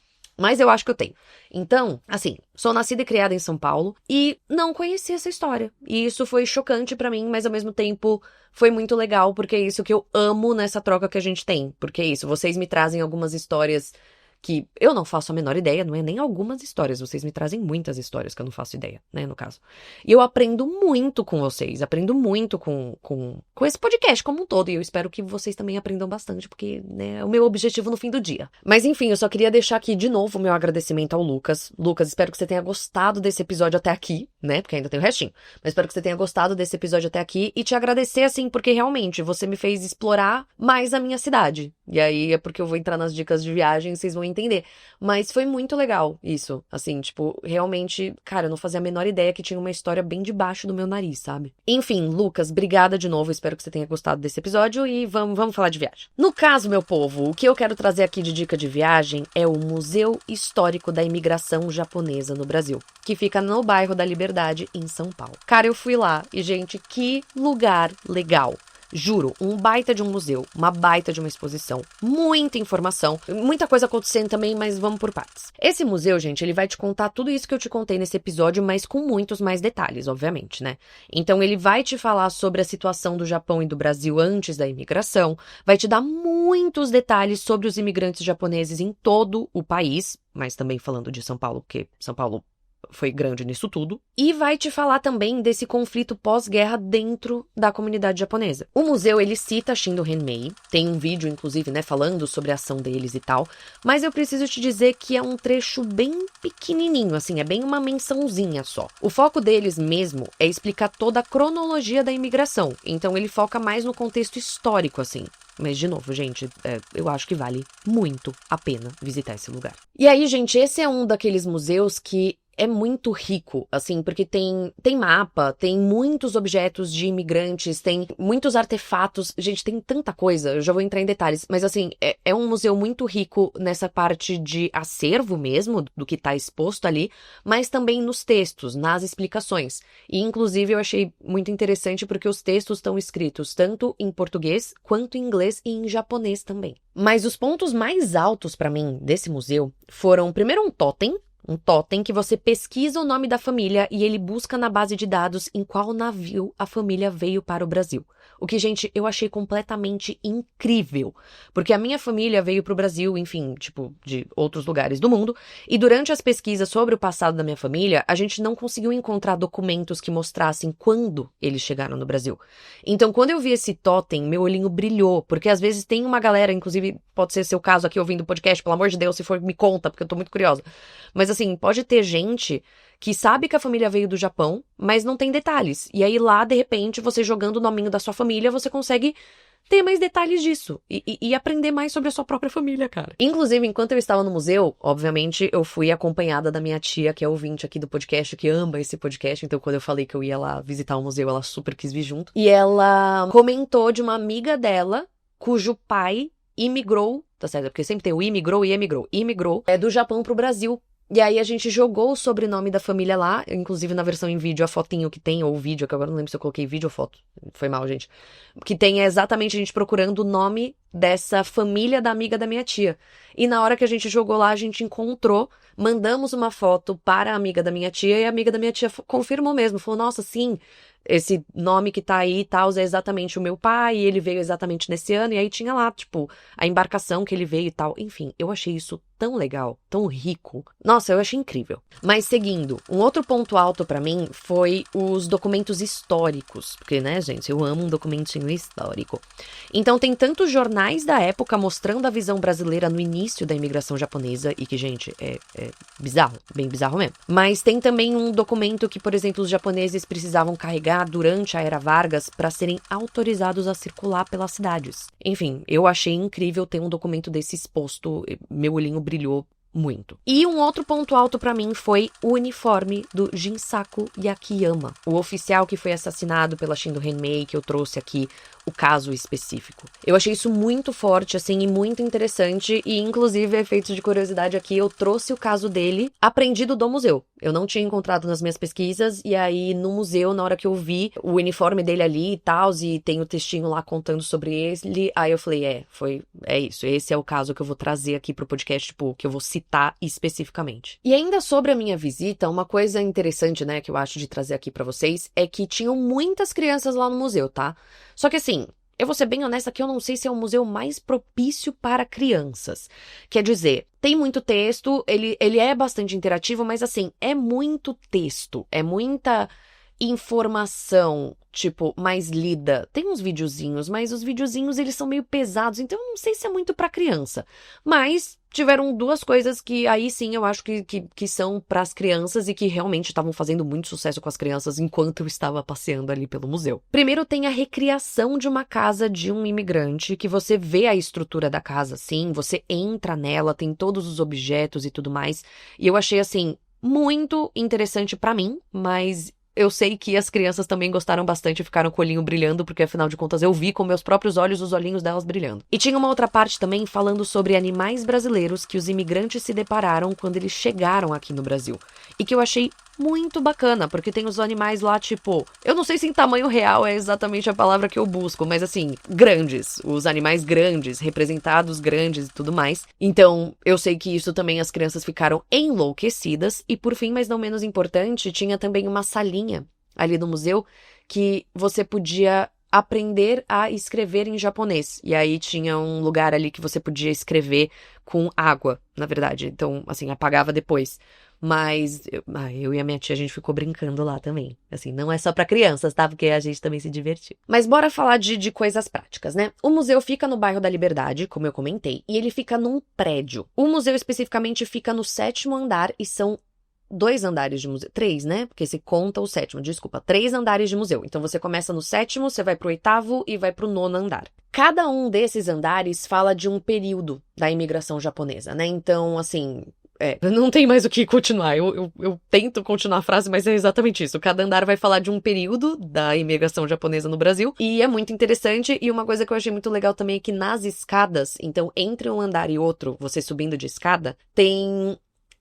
Mas eu acho que eu tenho. Então, assim, sou nascida e criada em São Paulo e não conhecia essa história. E isso foi chocante pra mim, mas ao mesmo tempo foi muito legal, porque é isso que eu amo nessa troca que a gente tem. Porque é isso, vocês me trazem algumas histórias que eu não faço a menor ideia, não é nem algumas histórias, vocês me trazem muitas histórias que eu não faço ideia, né, no caso. E eu aprendo muito com vocês, aprendo muito com esse podcast como um todo, e eu espero que vocês também aprendam bastante, porque, né, é o meu objetivo no fim do dia. Mas enfim, eu só queria deixar aqui de novo o meu agradecimento ao Lucas. Lucas, espero que você tenha gostado desse episódio até aqui, né, porque ainda tem o restinho, mas espero que você tenha gostado desse episódio até aqui, e te agradecer, assim, porque realmente você me fez explorar mais a minha cidade. E aí é porque eu vou entrar nas dicas de viagem, vocês vão entender. Mas foi muito legal isso, assim, tipo, realmente, cara, eu não fazia a menor ideia que tinha uma história bem debaixo do meu nariz, sabe? Enfim, Lucas, obrigada de novo, espero que você tenha gostado desse episódio e vamos falar de viagem. No caso, meu povo, o que eu quero trazer aqui de dica de viagem é o Museu Histórico da Imigração Japonesa no Brasil, que fica no bairro da Liberdade, em São Paulo. Cara, eu fui lá e, gente, que lugar legal! Juro, um baita de um museu, uma baita de uma exposição, muita informação, muita coisa acontecendo também, mas vamos por partes. Esse museu, gente, ele vai te contar tudo isso que eu te contei nesse episódio, mas com muitos mais detalhes, obviamente, né? Então ele vai te falar sobre a situação do Japão e do Brasil antes da imigração, vai te dar muitos detalhes sobre os imigrantes japoneses em todo o país, mas também falando de São Paulo, porque São Paulo foi grande nisso tudo. E vai te falar também desse conflito pós-guerra dentro da comunidade japonesa. O museu, ele cita Shindo Henmei, tem um vídeo, inclusive, né, falando sobre a ação deles e tal, mas eu preciso te dizer que é um trecho bem pequenininho, assim, é bem uma mençãozinha só. O foco deles mesmo é explicar toda a cronologia da imigração, então ele foca mais no contexto histórico, assim. Mas, de novo, gente, eu acho que vale muito a pena visitar esse lugar. E aí, gente, esse é um daqueles museus que é muito rico, assim, porque tem mapa, tem muitos objetos de imigrantes, tem muitos artefatos. Gente, tem tanta coisa, eu já vou entrar em detalhes. Mas, assim, é um museu muito rico nessa parte de acervo mesmo, do que tá exposto ali, mas também nos textos, nas explicações. E, inclusive, eu achei muito interessante porque os textos estão escritos tanto em português, quanto em inglês e em japonês também. Mas os pontos mais altos pra mim desse museu foram, primeiro, um totem que você pesquisa o nome da família e ele busca na base de dados em qual navio a família veio para o Brasil. O que, gente, eu achei completamente incrível. Porque a minha família veio para o Brasil, enfim, tipo, de outros lugares do mundo. E durante as pesquisas sobre o passado da minha família, a gente não conseguiu encontrar documentos que mostrassem quando eles chegaram no Brasil. Então, quando eu vi esse totem, meu olhinho brilhou. Porque às vezes tem uma galera, inclusive pode ser seu caso aqui ouvindo o podcast, pelo amor de Deus, se for, me conta, porque eu tô muito curiosa. Mas assim, pode ter gente que sabe que a família veio do Japão, mas não tem detalhes. E aí lá, de repente, você jogando o nominho da sua família, você consegue ter mais detalhes disso. E aprender mais sobre a sua própria família, cara. Inclusive, enquanto eu estava no museu, obviamente, eu fui acompanhada da minha tia, que é ouvinte aqui do podcast, que ama esse podcast. Então, quando eu falei que eu ia lá visitar o museu, ela super quis vir junto. E ela comentou de uma amiga dela, cujo pai imigrou, tá certo? Porque sempre tem o imigrou e emigrou. Imigrou do Japão pro Brasil. E aí a gente jogou o sobrenome da família lá, inclusive na versão em vídeo, a fotinho que tem, ou o vídeo, que agora não lembro se eu coloquei vídeo ou foto. Foi mal, gente. Que tem exatamente a gente procurando o nome dessa família da amiga da minha tia. E na hora que a gente jogou lá, a gente encontrou, mandamos uma foto para a amiga da minha tia, e a amiga da minha tia confirmou mesmo, falou, nossa, sim, esse nome que tá aí e tal, é exatamente o meu pai, e ele veio exatamente nesse ano, e aí tinha lá, tipo, a embarcação que ele veio e tal. Enfim, eu achei isso tão legal, tão rico. Nossa, eu achei incrível. Mas seguindo, um outro ponto alto pra mim foi os documentos históricos, porque, né, gente, eu amo um documentinho histórico. Então tem tantos jornais da época mostrando a visão brasileira no início da imigração japonesa, e que, gente, é bizarro, bem bizarro mesmo. Mas tem também um documento que, por exemplo, os japoneses precisavam carregar durante a Era Vargas para serem autorizados a circular pelas cidades. Enfim, eu achei incrível ter um documento desse exposto, meu olhinho brilhou muito. E um outro ponto alto pra mim foi o uniforme do Jinsaku Yakiyama, o oficial que foi assassinado pela Shindo Henmei, que eu trouxe aqui o caso específico. Eu achei isso muito forte, assim, e muito interessante, e inclusive, efeitos de curiosidade aqui, eu trouxe o caso dele aprendido do museu. Eu não tinha encontrado nas minhas pesquisas, e aí no museu, na hora que eu vi o uniforme dele ali e tal, e tem o textinho lá contando sobre ele, aí eu falei, é isso, esse é o caso que eu vou trazer aqui pro podcast, tipo, que eu vou citar especificamente. E ainda sobre a minha visita, uma coisa interessante, né, que eu acho de trazer aqui pra vocês, é que tinham muitas crianças lá no museu, tá? Só que assim, eu vou ser bem honesta que eu não sei se é o museu mais propício para crianças. Quer dizer, tem muito texto, ele é bastante interativo, mas assim, é muito texto, é muita informação, tipo, mais lida. Tem uns videozinhos, mas os videozinhos, eles são meio pesados, então eu não sei se é muito pra criança. Mas tiveram duas coisas que aí sim eu acho que são pras crianças e que realmente estavam fazendo muito sucesso com as crianças enquanto eu estava passeando ali pelo museu. Primeiro tem a recriação de uma casa de um imigrante, que você vê a estrutura da casa, sim, você entra nela, tem todos os objetos e tudo mais. E eu achei, assim, muito interessante pra mim, mas eu sei que as crianças também gostaram bastante e ficaram com o olhinho brilhando, porque afinal de contas eu vi com meus próprios olhos os olhinhos delas brilhando. E tinha uma outra parte também falando sobre animais brasileiros que os imigrantes se depararam quando eles chegaram aqui no Brasil. E que eu achei muito bacana, porque tem os animais lá, tipo, eu não sei se em tamanho real é exatamente a palavra que eu busco, mas assim, grandes, os animais grandes, representados grandes e tudo mais. Então, eu sei que isso também as crianças ficaram enlouquecidas, e por fim, mas não menos importante, tinha também uma salinha ali no museu que você podia aprender a escrever em japonês. E aí tinha um lugar ali que você podia escrever com água, na verdade. Então, assim, apagava depois. Mas eu e a minha tia, a gente ficou brincando lá também. Assim, não é só pra crianças, tá? Porque a gente também se divertiu. Mas bora falar de coisas práticas, né? O museu fica no bairro da Liberdade, como eu comentei, e ele fica num prédio. O museu especificamente fica no 7º andar e são 2 andares de museu. 3, né? Porque se conta o 7º, desculpa. 3 andares de museu. Então você começa no 7º, você vai pro 8º e vai pro 9º andar. Cada um desses andares fala de um período da imigração japonesa, né? Então, assim, não tem mais o que continuar. Eu tento continuar a frase, mas é exatamente isso. Cada andar vai falar de um período da imigração japonesa no Brasil. E é muito interessante. E uma coisa que eu achei muito legal também é que nas escadas, então, entre um andar e outro, você subindo de escada, tem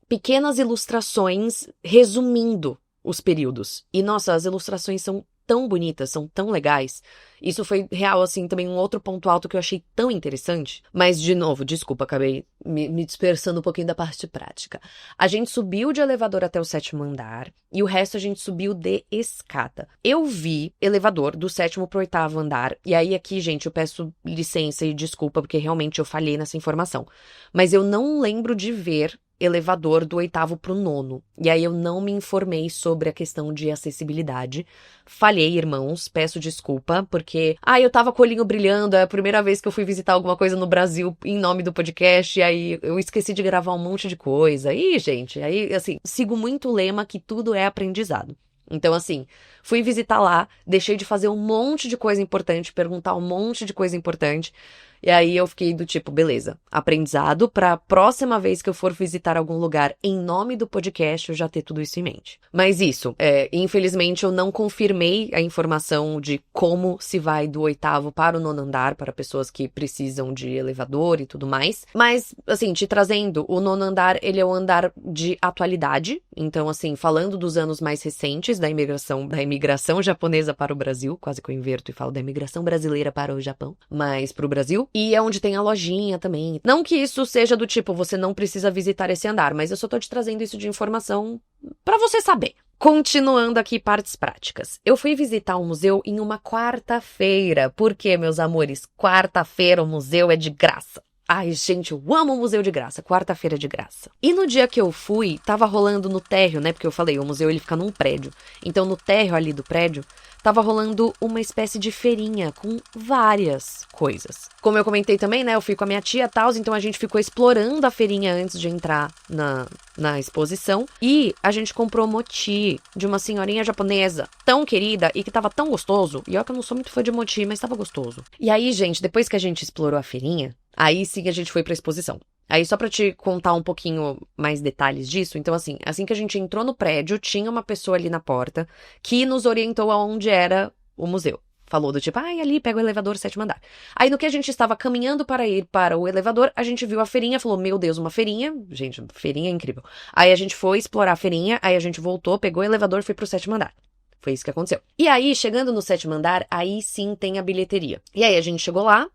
pequenas ilustrações resumindo os períodos. E, nossa, as ilustrações são tão bonitas, são tão legais. Isso foi real, assim, também um outro ponto alto que eu achei tão interessante. Mas, de novo, desculpa, acabei me dispersando um pouquinho da parte prática. A gente subiu de elevador até o 7º andar e o resto a gente subiu de escada. Eu vi elevador do 7º pro 8º andar. E aí aqui, gente, eu peço licença e desculpa porque realmente eu falhei nessa informação. Mas eu não lembro de ver elevador do 8º pro 9º. E aí eu não me informei sobre a questão de acessibilidade. Falhei, irmãos, peço desculpa, porque, eu tava com o olhinho brilhando, é a primeira vez que eu fui visitar alguma coisa no Brasil em nome do podcast, e aí eu esqueci de gravar um monte de coisa. E, gente, aí, assim, sigo muito o lema que tudo é aprendizado. Então, assim, fui visitar lá, deixei de fazer um monte de coisa importante, perguntar um monte de coisa importante, e aí eu fiquei do tipo, beleza, aprendizado pra próxima vez que eu for visitar algum lugar em nome do podcast, eu já ter tudo isso em mente. Mas isso, infelizmente eu não confirmei a informação de como se vai do 8º para o 9º andar, para pessoas que precisam de elevador e tudo mais. Mas, assim, te trazendo, o 9º andar, ele é o andar de atualidade, então, assim, falando dos anos mais recentes da imigração japonesa para o Brasil, quase que eu inverto e falo da imigração brasileira para o Japão, mas pro Brasil. E é onde tem a lojinha também. Não que isso seja do tipo, você não precisa visitar esse andar, mas eu só tô te trazendo isso de informação pra você saber. Continuando aqui, partes práticas. Eu fui visitar o museu em uma quarta-feira. Por quê, meus amores? Quarta-feira o museu é de graça. Ai, gente, eu amo o museu de graça, quarta-feira de graça. E no dia que eu fui, tava rolando no térreo, né? Porque eu falei, o museu ele fica num prédio. Então no térreo ali do prédio, tava rolando uma espécie de feirinha com várias coisas. Como eu comentei também, né? Eu fui com a minha tia e tal, então a gente ficou explorando a feirinha antes de entrar na exposição. E a gente comprou mochi de uma senhorinha japonesa tão querida e que tava tão gostoso. E olha que eu não sou muito fã de mochi, mas tava gostoso. E aí, gente, depois que a gente explorou a feirinha, aí sim a gente foi pra exposição. Aí só pra te contar um pouquinho mais detalhes disso, então assim que a gente entrou no prédio, tinha uma pessoa ali na porta que nos orientou aonde era o museu. Falou do tipo, ali pega o elevador 7º andar. Aí no que a gente estava caminhando para ir para o elevador, a gente viu a feirinha, falou, meu Deus, uma feirinha. Gente, feirinha é incrível. Aí a gente foi explorar a feirinha, aí a gente voltou, pegou o elevador e foi pro 7º andar. Foi isso que aconteceu. E aí, chegando no 7º andar, aí sim tem a bilheteria. E aí a gente chegou lá,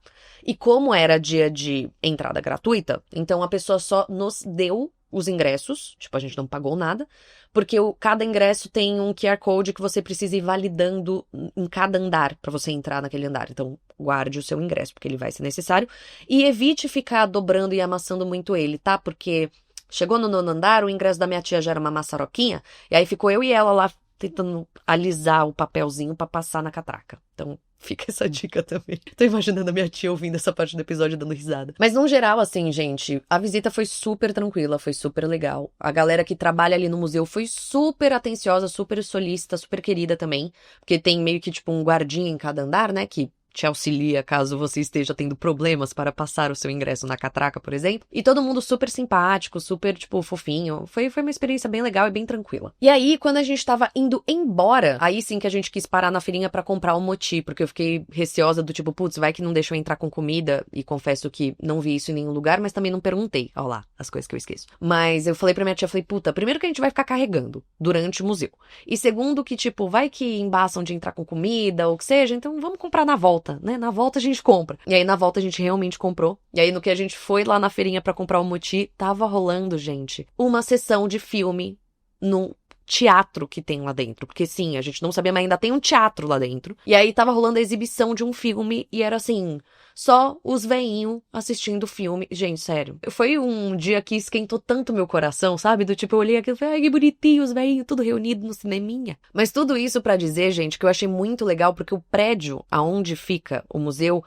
e como era dia de entrada gratuita, então a pessoa só nos deu os ingressos, tipo, a gente não pagou nada, porque cada ingresso tem um QR Code que você precisa ir validando em cada andar para você entrar naquele andar. Então, guarde o seu ingresso, porque ele vai ser necessário. E evite ficar dobrando e amassando muito ele, tá? Porque chegou no 9º andar, o ingresso da minha tia já era uma maçaroquinha, e aí ficou eu e ela lá tentando alisar o papelzinho pra passar na catraca. Então, fica essa dica também. Tô imaginando a minha tia ouvindo essa parte do episódio dando risada. Mas, no geral, assim, gente, a visita foi super tranquila, foi super legal. A galera que trabalha ali no museu foi super atenciosa, super solícita, super querida também. Porque tem meio que, tipo, um guardinha em cada andar, né, que te auxilia caso você esteja tendo problemas para passar o seu ingresso na catraca, por exemplo. E todo mundo super simpático, super, tipo, fofinho. Foi uma experiência bem legal e bem tranquila. E aí, quando a gente tava indo embora, aí sim que a gente quis parar na feirinha pra comprar um mochi, porque eu fiquei receosa do tipo, putz, vai que não deixou entrar com comida, e confesso que não vi isso em nenhum lugar, mas também não perguntei. Ó lá, as coisas que eu esqueço. Mas eu falei pra minha tia, falei, puta, primeiro que a gente vai ficar carregando durante o museu. E segundo que, tipo, vai que embaçam de entrar com comida, ou o que seja, então vamos comprar na volta. Né? Na volta a gente compra. E aí na volta a gente realmente comprou. E aí no que a gente foi lá na feirinha pra comprar o mochi, tava rolando, gente, uma sessão de filme no teatro que tem lá dentro. Porque sim, a gente não sabia, mas ainda tem um teatro lá dentro. E aí tava rolando a exibição de um filme e era assim, só os veinhos assistindo o filme. Gente, sério. Foi um dia que esquentou tanto meu coração, sabe? Do tipo, eu olhei aquilo e falei, ai, que bonitinho, os veinhos, tudo reunido no cineminha. Mas tudo isso pra dizer, gente, que eu achei muito legal, porque o prédio aonde fica o museu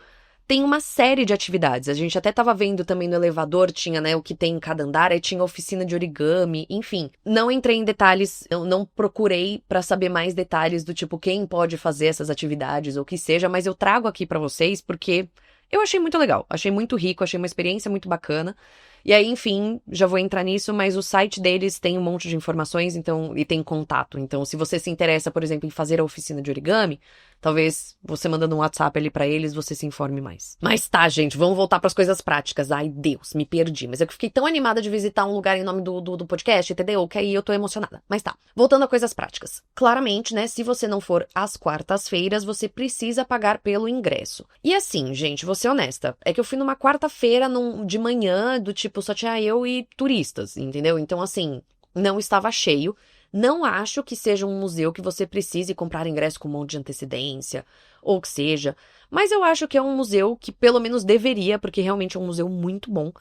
tem uma série de atividades. A gente até tava vendo também no elevador, tinha, né, o que tem em cada andar, aí tinha oficina de origami, enfim. Não entrei em detalhes, eu não procurei pra saber mais detalhes do tipo quem pode fazer essas atividades ou o que seja, mas eu trago aqui pra vocês porque eu achei muito legal, achei muito rico, achei uma experiência muito bacana. E aí, enfim, já vou entrar nisso, mas o site deles tem um monte de informações, então, e tem contato. Então, se você se interessa, por exemplo, em fazer a oficina de origami, talvez você mandando um WhatsApp ali pra eles, você se informe mais. Mas tá, gente, vamos voltar pras coisas práticas. Ai, Deus, me perdi. Mas eu fiquei tão animada de visitar um lugar em nome do podcast, entendeu? Que aí eu tô emocionada. Mas tá, voltando a coisas práticas. Claramente, né, se você não for às quartas-feiras, você precisa pagar pelo ingresso. E assim, gente, vou ser honesta, é que eu fui numa quarta-feira de manhã, do tipo, só tinha eu e turistas, entendeu? Então, assim, não estava cheio. Não acho que seja um museu que você precise comprar ingresso com um monte de antecedência, ou que seja. Mas eu acho que é um museu que pelo menos deveria, porque realmente é um museu muito bom,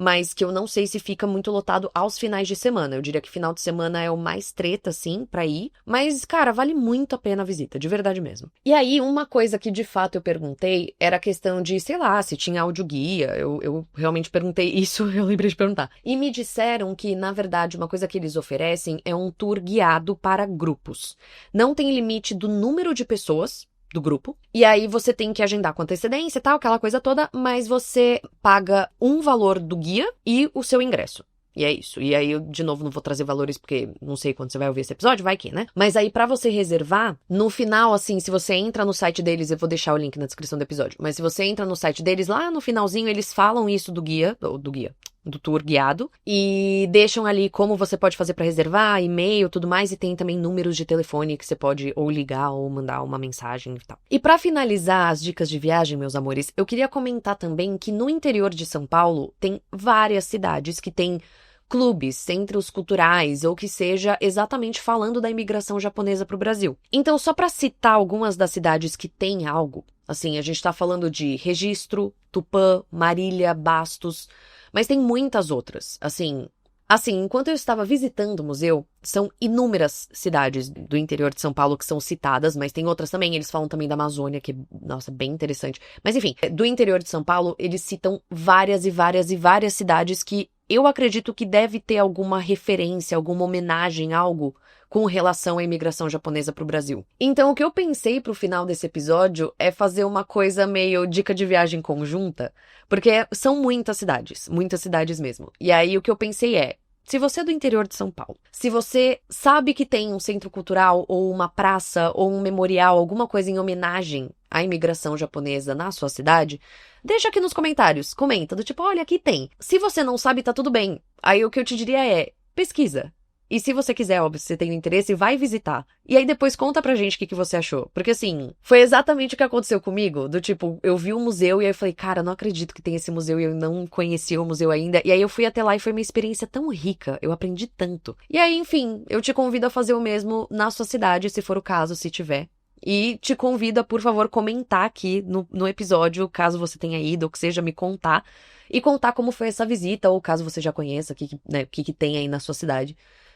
mas que eu não sei se fica muito lotado aos finais de semana. Eu diria que final de semana é o mais treta, assim, pra ir. Mas, cara, vale muito a pena a visita, de verdade mesmo. E aí, uma coisa que de fato eu perguntei era a questão de, sei lá, se tinha audioguia. Eu realmente perguntei isso, eu lembrei de perguntar. E me disseram que, na verdade, uma coisa que eles oferecem é um tour guiado para grupos. Não tem limite do número de pessoas do grupo. E aí você tem que agendar com antecedência e tal, aquela coisa toda, mas você paga um valor do guia e o seu ingresso. E é isso. E aí eu, de novo, não vou trazer valores porque não sei quando você vai ouvir esse episódio, vai que, né? Mas aí pra você reservar, no final, assim, se você entra no site deles, eu vou deixar o link na descrição do episódio, mas se você entra no site deles, lá no finalzinho, eles falam isso do tour guiado, e deixam ali como você pode fazer pra reservar, e-mail, tudo mais, e tem também números de telefone que você pode ou ligar ou mandar uma mensagem e tal. E pra finalizar as dicas de viagem, meus amores, eu queria comentar também que no interior de São Paulo tem várias cidades que têm clubes, centros culturais, ou que seja exatamente falando da imigração japonesa para o Brasil. Então, só para citar algumas das cidades que tem algo, assim, a gente tá falando de Registro, Tupã, Marília, Bastos, mas tem muitas outras. Assim, enquanto eu estava visitando o museu, são inúmeras cidades do interior de São Paulo que são citadas, mas tem outras também. Eles falam também da Amazônia, que, nossa, bem interessante. Mas enfim, do interior de São Paulo, eles citam várias e várias e várias cidades que eu acredito que deve ter alguma referência, alguma homenagem, algo com relação à imigração japonesa para o Brasil. Então, o que eu pensei pro final desse episódio é fazer uma coisa meio dica de viagem conjunta, porque são muitas cidades mesmo. E aí, o que eu pensei é, se você é do interior de São Paulo, se você sabe que tem um centro cultural, ou uma praça, ou um memorial, alguma coisa em homenagem à imigração japonesa na sua cidade, deixa aqui nos comentários, comenta, do tipo, olha, aqui tem. Se você não sabe, tá tudo bem. Aí o que eu te diria é, pesquisa. E se você quiser, óbvio, se você tem interesse, vai visitar. E aí depois conta pra gente o que você achou. Porque assim, foi exatamente o que aconteceu comigo. Do tipo, eu vi o museu e aí eu falei, cara, não acredito que tem esse museu e eu não conhecia o museu ainda. E aí eu fui até lá e foi uma experiência tão rica. Eu aprendi tanto. E aí, enfim, eu te convido a fazer o mesmo na sua cidade, se for o caso, se tiver. E te convido a, por favor, comentar aqui no episódio, caso você tenha ido, ou que seja, me contar. E contar como foi essa visita, ou caso você já conheça, o que tem aí na sua cidade.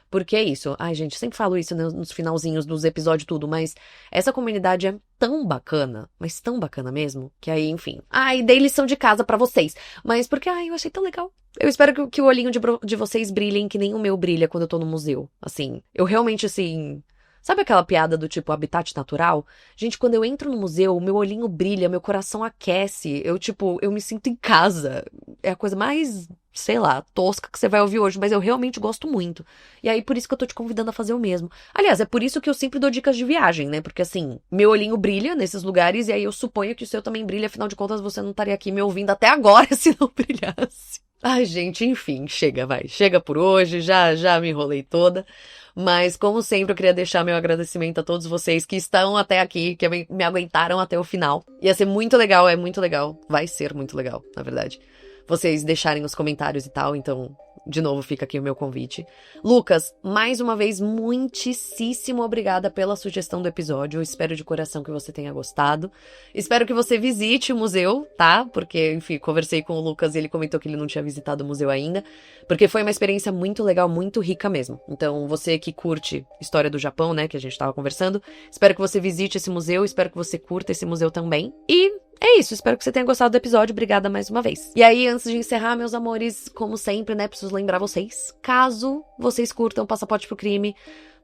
Porque é isso. Ai, gente, sempre falo isso nos finalzinhos dos episódios tudo, mas essa comunidade é tão bacana, mas tão bacana mesmo, que aí, enfim. Ai, dei lição de casa pra vocês. Mas porque, ai, eu achei tão legal. Eu espero que o olhinho de vocês brilhem que nem o meu brilha quando eu tô no museu. Assim, eu realmente, assim... Sabe aquela piada do tipo habitat natural? Gente, quando eu entro no museu, meu olhinho brilha, meu coração aquece. Eu me sinto em casa. É a coisa mais, sei lá, tosca que você vai ouvir hoje, mas eu realmente gosto muito. E aí, por isso que eu tô te convidando a fazer o mesmo. Aliás, é por isso que eu sempre dou dicas de viagem, né? Porque assim, meu olhinho brilha nesses lugares e aí eu suponho que o seu também brilha. Afinal de contas, você não estaria aqui me ouvindo até agora se não brilhasse. Ai, gente, enfim, chega, vai. Chega por hoje, já me enrolei toda. Mas, como sempre, eu queria deixar meu agradecimento a todos vocês que estão até aqui, que me aguentaram até o final. Ia ser muito legal, é muito legal. Vai ser muito legal, na verdade. Vocês deixarem os comentários e tal, então de novo, fica aqui o meu convite. Lucas, mais uma vez, muitíssimo obrigada pela sugestão do episódio. Eu espero de coração que você tenha gostado. Espero que você visite o museu, tá? Porque, enfim, conversei com o Lucas e ele comentou que ele não tinha visitado o museu ainda. Porque foi uma experiência muito legal, muito rica mesmo. Então, você que curte história do Japão, né, que a gente tava conversando, espero que você visite esse museu, espero que você curta esse museu também. E é isso, espero que você tenha gostado do episódio, obrigada mais uma vez. E aí, antes de encerrar, meus amores, como sempre, né, preciso lembrar vocês, caso vocês curtam Passaporte pro Crime,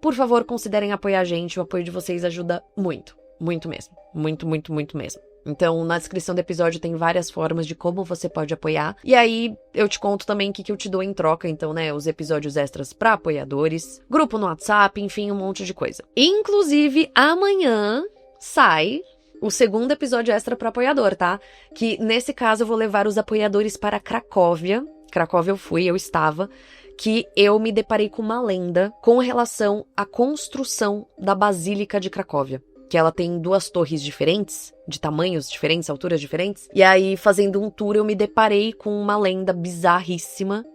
por favor, considerem apoiar a gente, o apoio de vocês ajuda muito, muito mesmo, muito, muito, muito mesmo. Então, na descrição do episódio tem várias formas de como você pode apoiar. E aí, eu te conto também o que eu te dou em troca. Então, né, os episódios extras pra apoiadores, grupo no WhatsApp, enfim, um monte de coisa. Inclusive, amanhã sai o segundo episódio extra para apoiador, tá? Que, nesse caso, eu vou levar os apoiadores para Cracóvia. Cracóvia eu estava, que eu me deparei com uma lenda com relação à construção da Basílica de Cracóvia. Que ela tem 2 torres diferentes, de tamanhos diferentes, alturas diferentes. E aí, fazendo um tour, eu me deparei com uma lenda bizarríssima.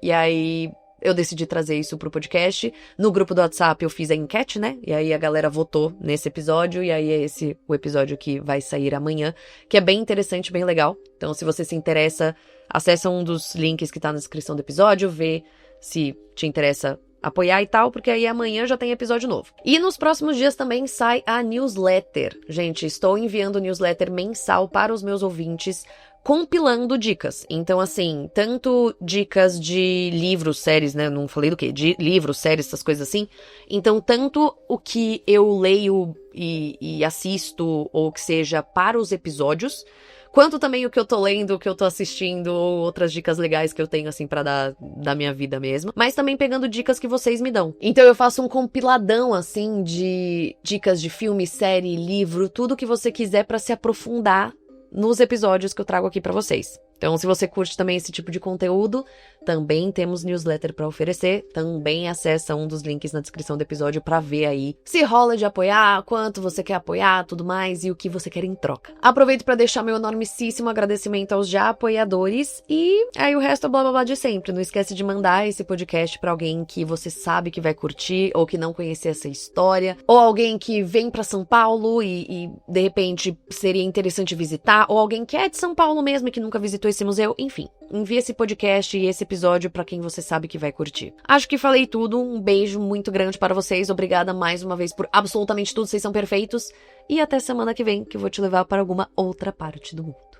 E aí, eu decidi trazer isso pro podcast. No grupo do WhatsApp eu fiz a enquete, né? E aí a galera votou nesse episódio. E aí é esse o episódio que vai sair amanhã. Que é bem interessante, bem legal. Então, se você se interessa, acessa um dos links que tá na descrição do episódio. Vê se te interessa apoiar e tal, porque aí amanhã já tem episódio novo. E nos próximos dias também sai a newsletter. Gente, estou enviando newsletter mensal para os meus ouvintes, compilando dicas. Então, assim, tanto dicas de livros, séries, né? Não falei do quê? De livros, séries, essas coisas assim. Então, tanto o que eu leio e assisto, ou que seja, para os episódios, quanto também o que eu tô lendo, o que eu tô assistindo, ou outras dicas legais que eu tenho, assim, pra dar da minha vida mesmo. Mas também pegando dicas que vocês me dão. Então eu faço um compiladão, assim, de dicas de filme, série, livro, tudo que você quiser pra se aprofundar nos episódios que eu trago aqui pra vocês. Então, se você curte também esse tipo de conteúdo, também temos newsletter pra oferecer. Também acessa um dos links na descrição do episódio pra ver aí se rola de apoiar, quanto você quer apoiar, tudo mais e o que você quer em troca. Aproveito pra deixar meu enormíssimo agradecimento aos já apoiadores e aí o resto é blá blá blá de sempre. Não esquece de mandar esse podcast pra alguém que você sabe que vai curtir ou que não conhecia essa história, ou alguém que vem pra São Paulo e de repente seria interessante visitar, ou alguém que é de São Paulo mesmo e que nunca visitou esse museu, enfim. Envie esse podcast e esse episódio pra quem você sabe que vai curtir. Acho que falei tudo, um beijo muito grande para vocês, obrigada mais uma vez por absolutamente tudo, vocês são perfeitos, e até semana que vem, que eu vou te levar para alguma outra parte do mundo.